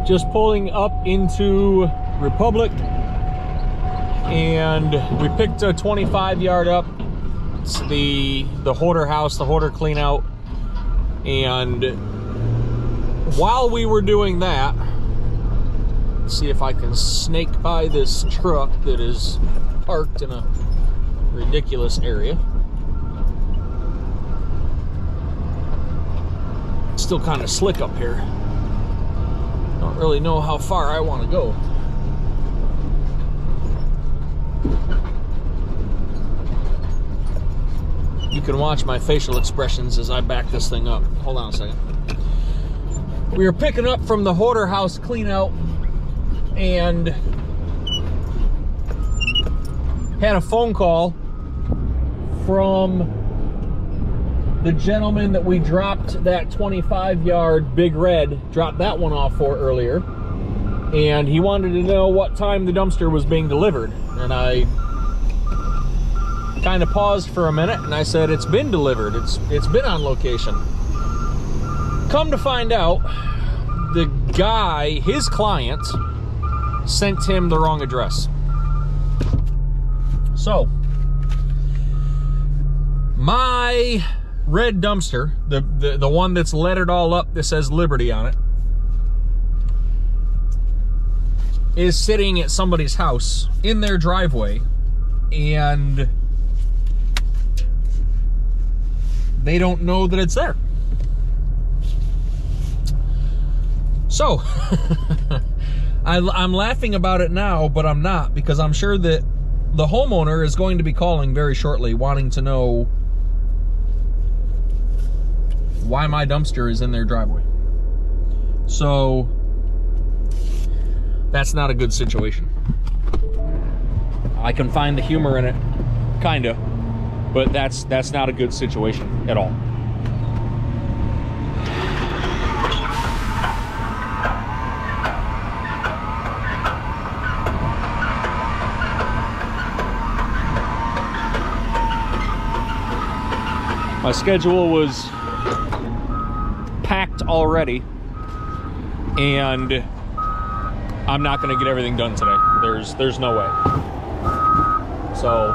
Just pulling up into Republic, and we picked a 25 yard up. It's the hoarder house, the hoarder clean out. And while we were doing that, let's see if I can snake by this truck that is parked in a ridiculous area. It's still kind of slick up here. Don't really know how far I want to go. You can watch my facial expressions as I back this thing up. Hold on a second. We were picking up from the hoarder house clean out and had a phone call from the gentleman that we dropped that 25 yard Big Red, dropped that one off for earlier. And he wanted to know what time the dumpster was being delivered. And I kind of paused for a minute and I said, it's been delivered. It's been on location. Come to find out, the guy, his client, sent him the wrong address. So, my red dumpster, the one that's lettered all up that says Liberty on it, is sitting at somebody's house in their driveway, and they don't know that it's there. So, I'm laughing about it now, but I'm not, because I'm sure that the homeowner is going to be calling very shortly, wanting to know why my dumpster is in their driveway. So, that's not a good situation. I can find the humor in it, kinda, but that's not a good situation at all. My schedule was packed already, and I'm not going to get everything done today. There's no way. So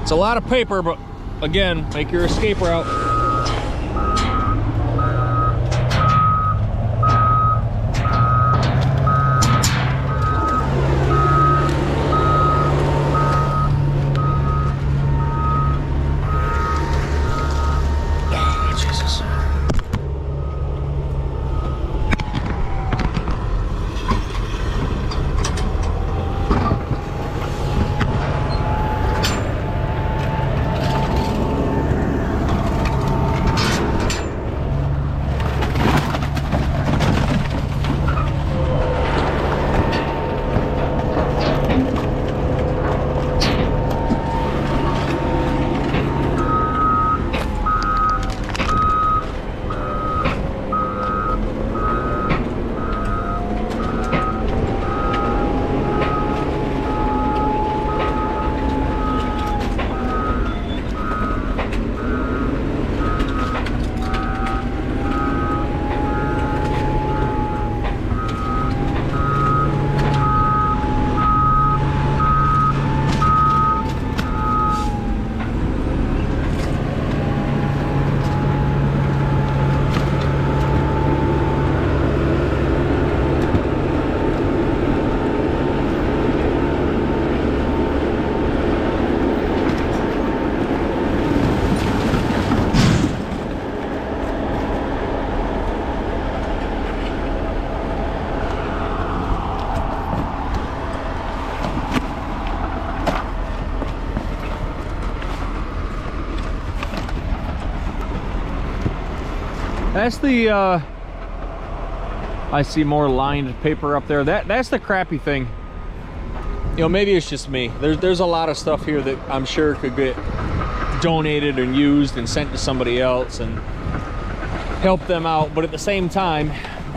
it's a lot of paper, but again, make your escape route. That's the, I see more lined paper up there. That's the crappy thing. You know, maybe it's just me. There's a lot of stuff here that I'm sure could get donated and used and sent to somebody else and help them out. But at the same time,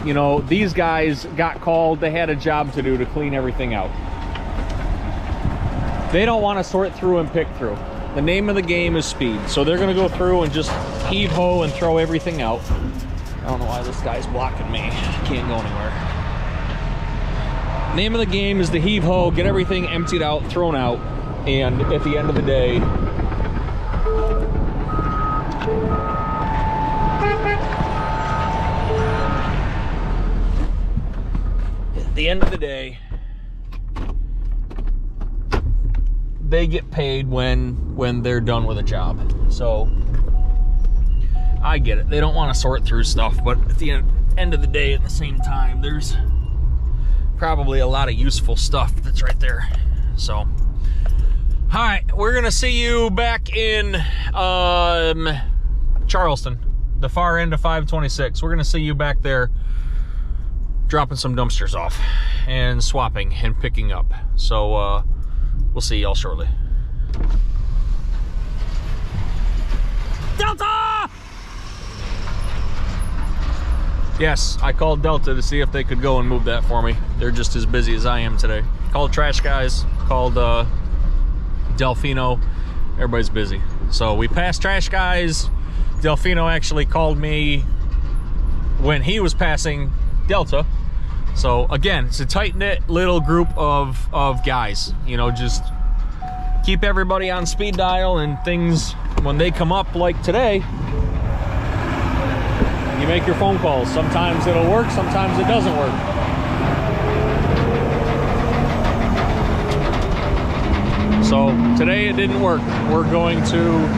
you know, these guys got called. They had a job to do to clean everything out. They don't want to sort through and pick through. The name of the game is speed. So they're gonna go through and just heave-ho and throw everything out. I don't know why this guy's blocking me. Can't go anywhere. Name of the game is to heave-ho, get everything emptied out, thrown out, and at the end of the day, they get paid when they're done with a job. So I get it. They don't want to sort through stuff, but at the end of the day, at the same time, there's probably a lot of useful stuff that's right there. So, all right, we're gonna see you back in Charleston, the far end of 526. We're gonna see you back there dropping some dumpsters off and swapping and picking up. So we'll see y'all shortly. Delta! Yes, I called Delta to see if they could go and move that for me. They're just as busy as I am today. Called Trash Guys, called Delfino. Everybody's busy. So we passed Trash Guys. Delfino actually called me when he was passing Delta. So again, it's a tight-knit little group of guys. You know, just keep everybody on speed dial, and things, when they come up like today, you make your phone calls. Sometimes it'll work, sometimes it doesn't work. So today it didn't work. We're going to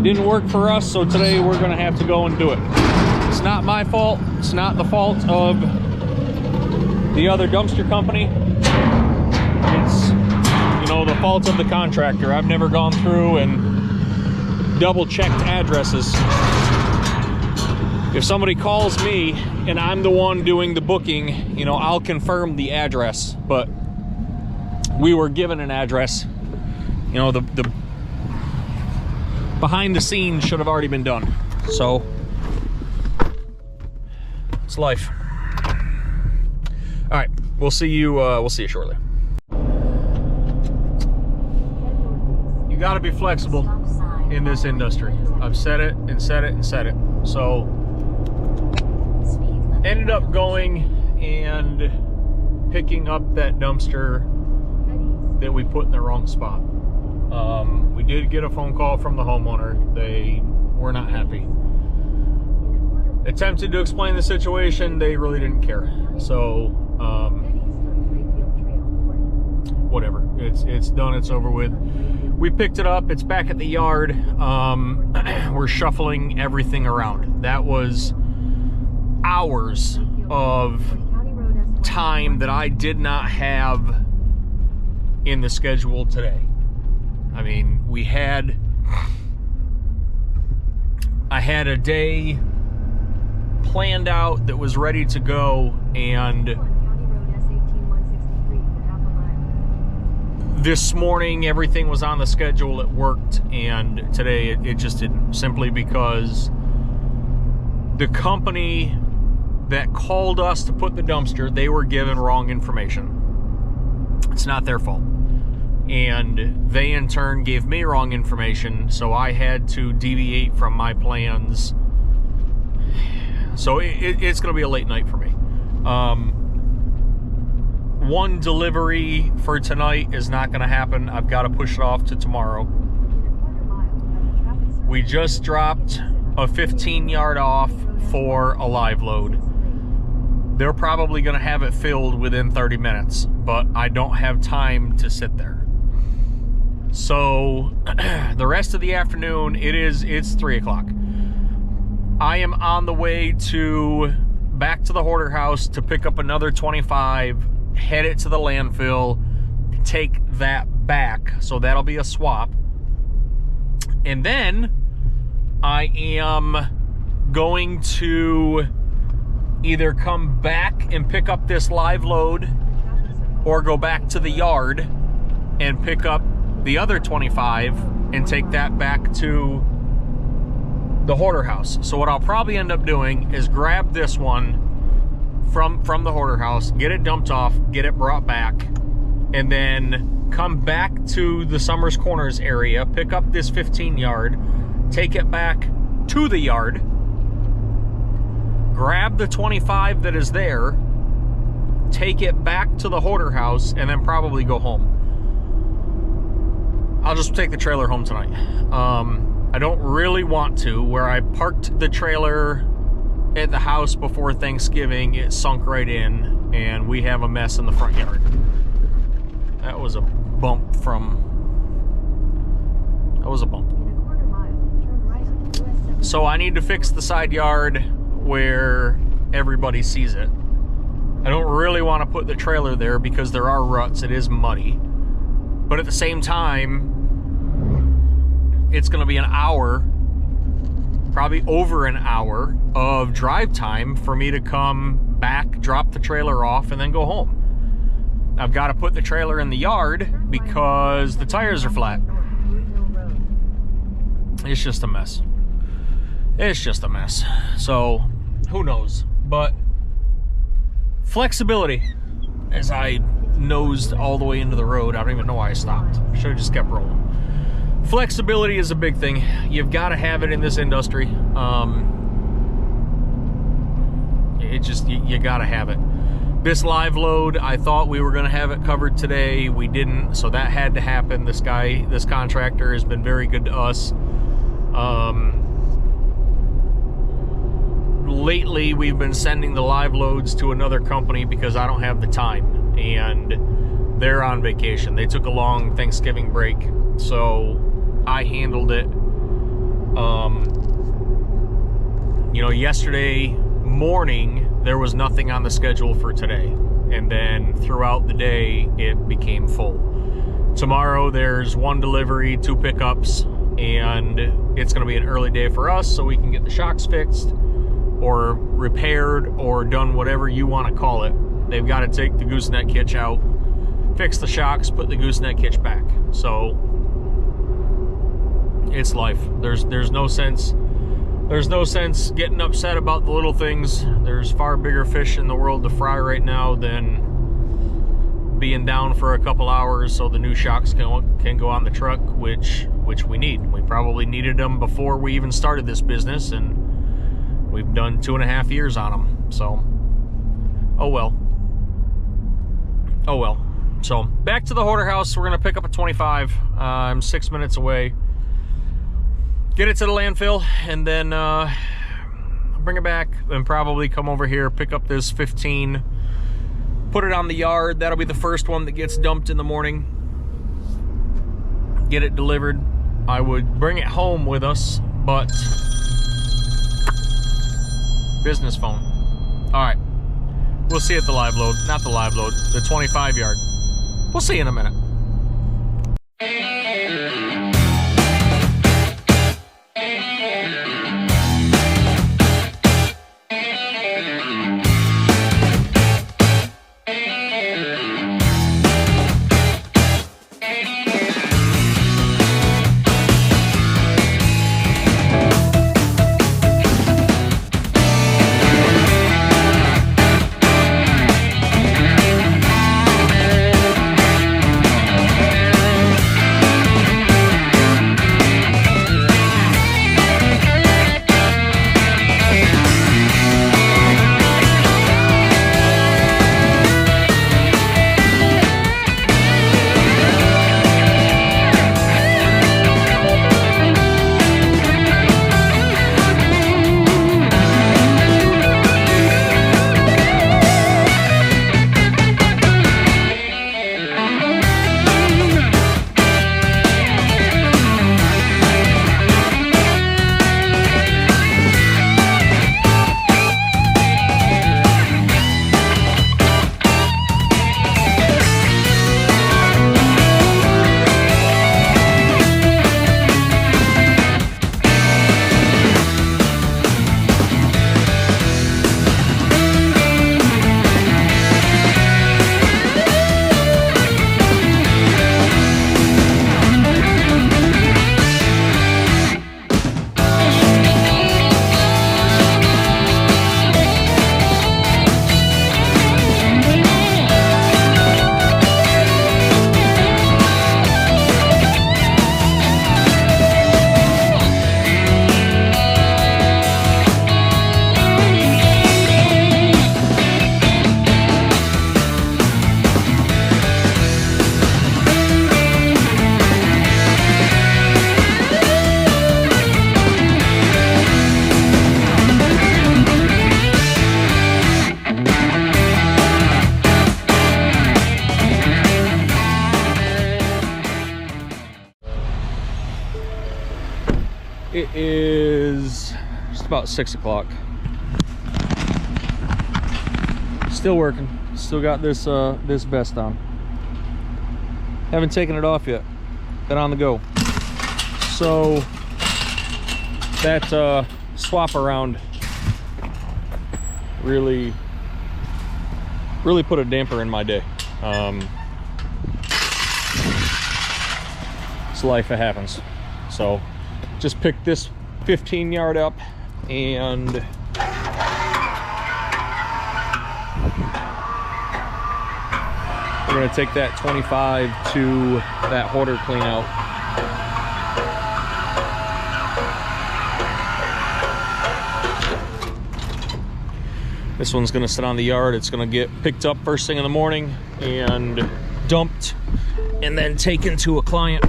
didn't work for us, so today we're gonna have to go and do it. It's not my fault. It's not the fault of the other dumpster company. It's, you know, the fault of the contractor. I've never gone through and double-checked addresses. If somebody calls me and I'm the one doing the booking, you know, I'll confirm the address, but we were given an address. You know, the behind the scenes should have already been done. So it's life. All right, we'll see you shortly. You got to be flexible in this industry. I've said it and said it and said it. So ended up going and picking up that dumpster that we put in the wrong spot. We did get a phone call from the homeowner. They were not happy. Attempted to explain the situation. They really didn't care. So, whatever. It's done. It's over with. We picked it up. It's back at the yard. We're shuffling everything around. That was hours of time that I did not have in the schedule today. I mean, I had a day planned out that was ready to go, and this morning everything was on the schedule, it worked, and today it just didn't, simply because the company that called us to put the dumpster, they were given wrong information. It's not their fault. And they in turn gave me wrong information, so I had to deviate from my plans. So it's going to be a late night for me. One delivery for tonight is not going to happen. I've got to push it off to tomorrow. We just dropped a 15-yard off for a live load. They're probably going to have it filled within 30 minutes, but I don't have time to sit there. So the rest of the afternoon, it's 3 o'clock. I am on the way back to the hoarder house to pick up another 25, head it to the landfill, take that back. So that'll be a swap. And then I am going to either come back and pick up this live load or go back to the yard and pick up the other 25 and take that back to the hoarder house. So what I'll probably end up doing is grab this one from the hoarder house, get it dumped off, get it brought back, and then come back to the Summers Corners area, pick up this 15 yard, take it back to the yard, grab the 25 that is there, take it back to the hoarder house, and then probably go home. I'll just take the trailer home tonight. I don't really want to. Where I parked the trailer at the house before Thanksgiving, it sunk right in, and we have a mess in the front yard. That was a bump from... That was a bump. So I need to fix the side yard where everybody sees it. I don't really want to put the trailer there because there are ruts. It is muddy. But at the same time, it's going to be an hour, probably over an hour of drive time for me to come back, drop the trailer off, and then go home. I've got to put the trailer in the yard because the tires are flat. It's just a mess. It's just a mess. So, who knows? But flexibility, as I nosed all the way into the road. I don't even know why I stopped. Should have just kept rolling. Flexibility is a big thing. You've got to have it in this industry. You got to have it. This live load, I thought we were going to have it covered today. We didn't, so that had to happen. This contractor has been very good to us. Lately, we've been sending the live loads to another company because I don't have the time, and they're on vacation. They took a long Thanksgiving break, so I handled it. Yesterday morning, there was nothing on the schedule for today, and then throughout the day, it became full. Tomorrow, there's one delivery, 2 pickups, and it's going to be an early day for us so we can get the shocks fixed or repaired or done, whatever you want to call it. They've got to take the gooseneck hitch out, fix the shocks, put the gooseneck hitch back. So it's life. There's no sense getting upset about the little things. There's far bigger fish in the world to fry right now than being down for a couple hours so the new shocks can go on the truck, which we need. We probably needed them before we even started this business, and we've done 2.5 years on them. So, oh well. So back to the hoarder house. We're gonna pick up a 25. I'm 6 minutes away. Get it to the landfill, and then bring it back and probably come over here, pick up this 15, put it on the yard. That'll be the first one that gets dumped in the morning. Get it delivered. I would bring it home with us, but business phone. All right. We'll see you at the live load. Not the live load, the 25 yard. We'll see you in a minute. It is just about 6 o'clock. Still working. Still got this this vest on. Haven't taken it off yet. Been on the go. So that swap around really put a damper in my day. It's life, it happens. So just picked this 15 yard up, and we're gonna take that 25 to that hoarder clean out. This one's gonna sit on the yard. It's gonna get picked up first thing in the morning and dumped, and then taken to a client.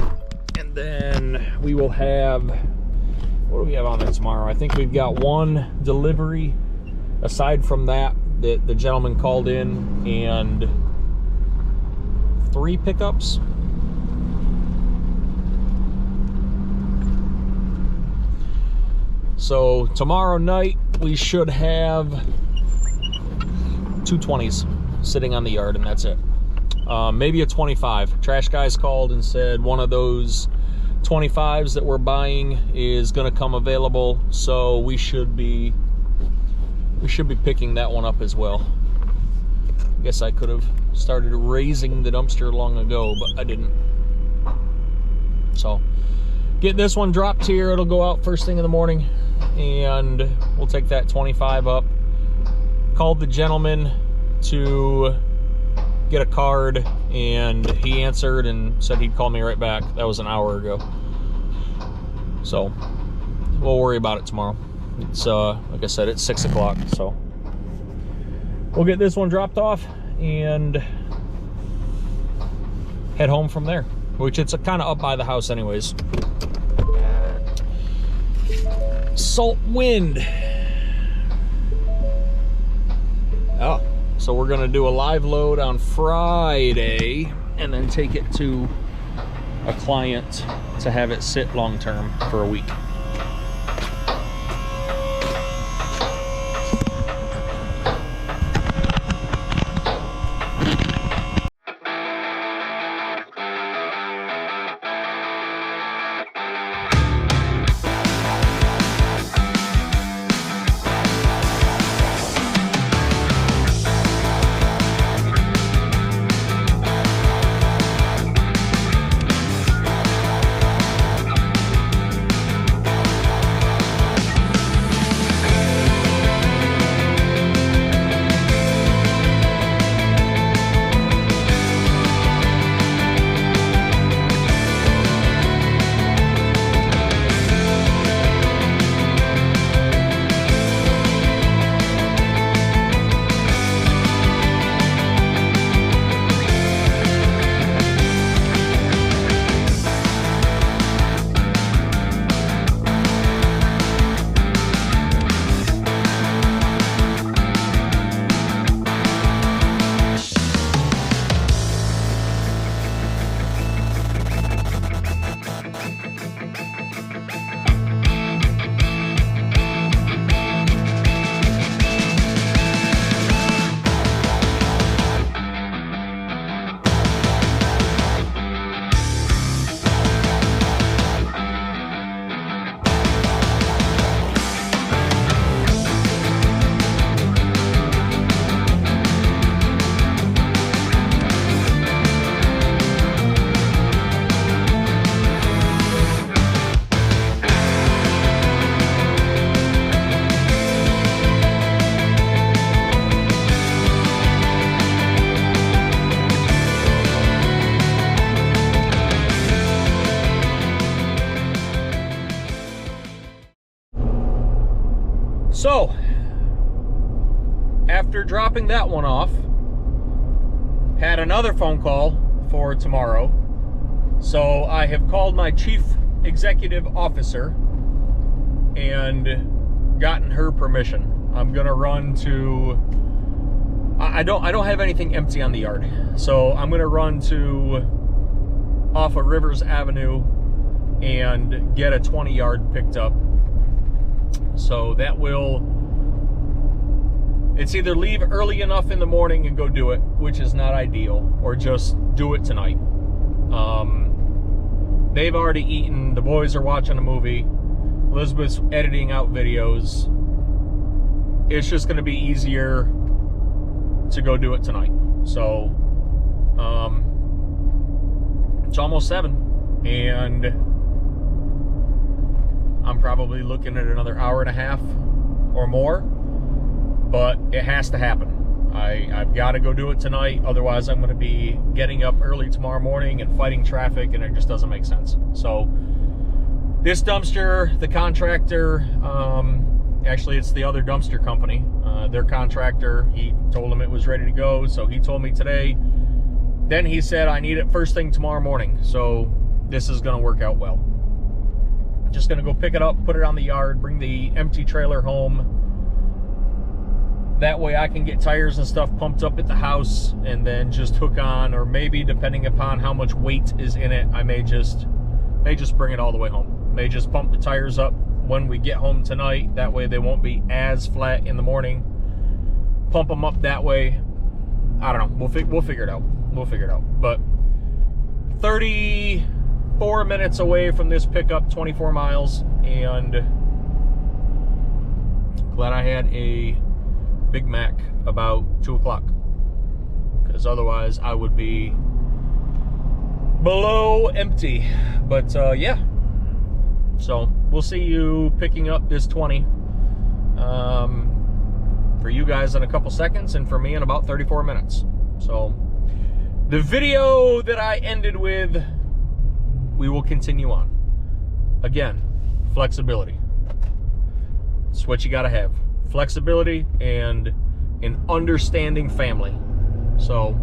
And then we will have, what do we have on there tomorrow? I think we've got one delivery aside from that the gentleman called in, and 3 pickups. So tomorrow night we should have 2 20s sitting on the yard, and that's it. Maybe a 25. Trash guys called and said one of those 25s that we're buying is going to come available, so we should be picking that one up as well. I guess I could have started raising the dumpster long ago, but I didn't. So get this one dropped here. It'll go out first thing in the morning, and we'll take that 25 up. Called the gentleman to get a card, and he answered and said he'd call me right back. That was an hour ago. So we'll worry about it tomorrow. It's like I said, it's 6 o'clock, so we'll get this one dropped off and head home from there, which it's kind of up by the house anyways. Salt wind. Oh, so we're gonna do a live load on Friday and then take it to a client to have it sit long term for a week. So, after dropping that one off, had another phone call for tomorrow. So I have called my chief executive officer and gotten her permission. I'm gonna run to, I don't have anything empty on the yard. So I'm gonna run to off of Rivers Avenue and get a 20 yard picked up. So that will, it's either leave early enough in the morning and go do it, which is not ideal, or just do it tonight. They've already eaten, the boys are watching a movie, Elizabeth's editing out videos. It's just going to be easier to go do it tonight. So it's almost 7, and I'm probably looking at another hour and a half or more, but it has to happen. I've got to go do it tonight, otherwise I'm going to be getting up early tomorrow morning and fighting traffic, and it just doesn't make sense. So this dumpster, the contractor, actually it's the other dumpster company, their contractor, he told him it was ready to go, so he told me today. Then he said I need it first thing tomorrow morning, so this is going to work out well. Just going to go pick it up, put it on the yard, bring the empty trailer home. That way I can get tires and stuff pumped up at the house, and then just hook on, or maybe depending upon how much weight is in it, I may just bring it all the way home. May just pump the tires up when we get home tonight. That way they won't be as flat in the morning. Pump them up that way. I don't know. We'll figure it out. We'll figure it out. But 34 minutes away from this pickup, 24 miles, and glad I had a Big Mac about 2 o'clock, because otherwise I would be below empty. But yeah, so we'll see you picking up this 20 for you guys in a couple seconds, and for me in about 34 minutes. So the video that I ended with, we will continue on. Again, flexibility. It's what you got to have. Flexibility and an understanding family. So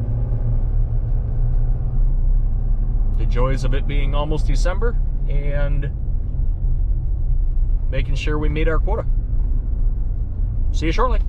the joys of it being almost December and making sure we meet our quota. See you shortly.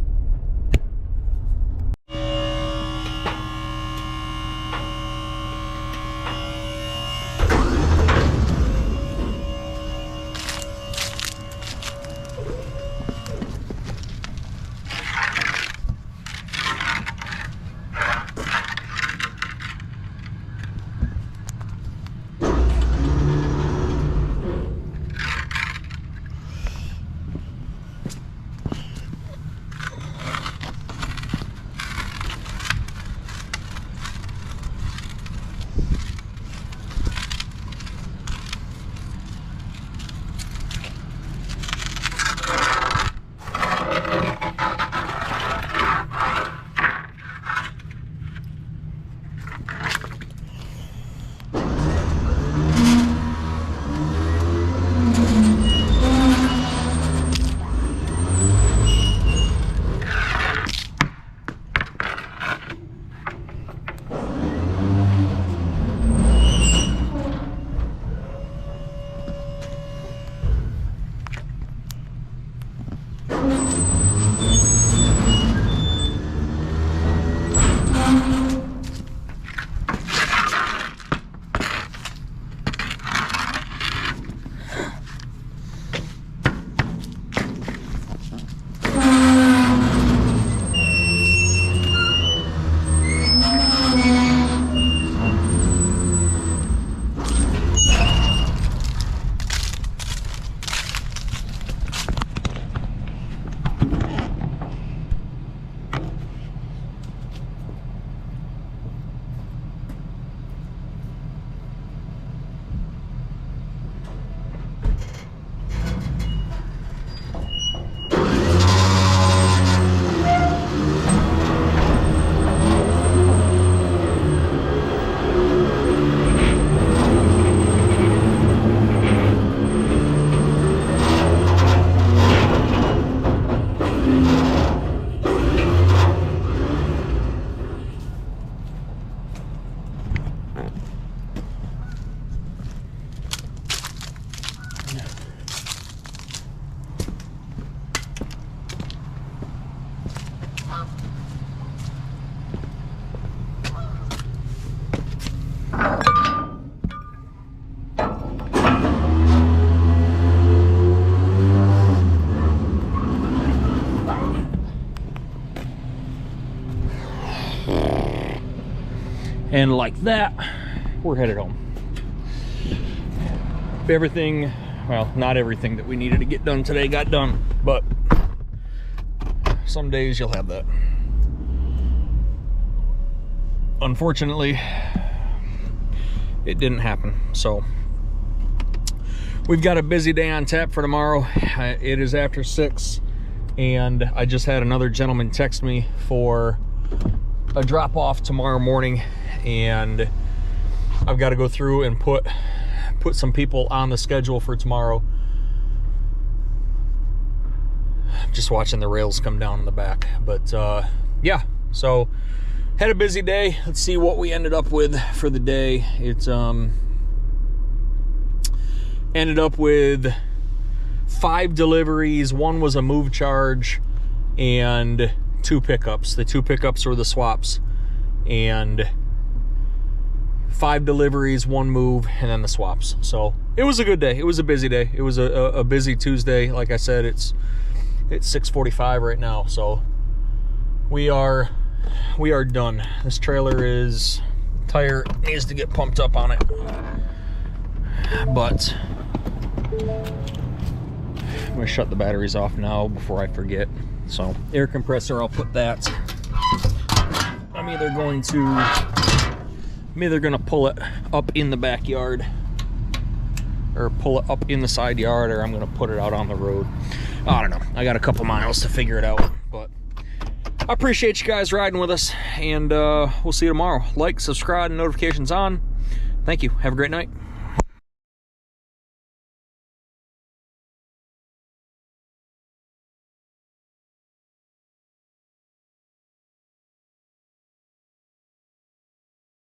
And like that, we're headed home. Everything, well, not everything that we needed to get done today got done, but some days you'll have that. Unfortunately, it didn't happen. So we've got a busy day on tap for tomorrow. It is after 6, and I just had another gentleman text me for a drop off tomorrow morning, and I've got to go through and put some people on the schedule for tomorrow. Just watching the rails come down in the back. But yeah, so had a busy day. Let's see what we ended up with for the day. It's ended up with 5 deliveries. 1 was a move charge and 2 pickups. The 2 pickups were the swaps, and 5 deliveries, 1 move, and then the swaps. So it was a good day. It was a busy day. It was a busy Tuesday. Like I said, it's 6:45 right now, so we are done. This trailer is tire needs to get pumped up on it, but I'm gonna shut the batteries off now before I forget. So air compressor, I'll put that. I'm either gonna pull it up in the backyard or pull it up in the side yard, or I'm gonna put it out on the road. I don't know. I got a couple miles to figure it out, but I appreciate you guys riding with us, and we'll see you tomorrow. Like, subscribe, and notifications on. Thank you. Have a great night.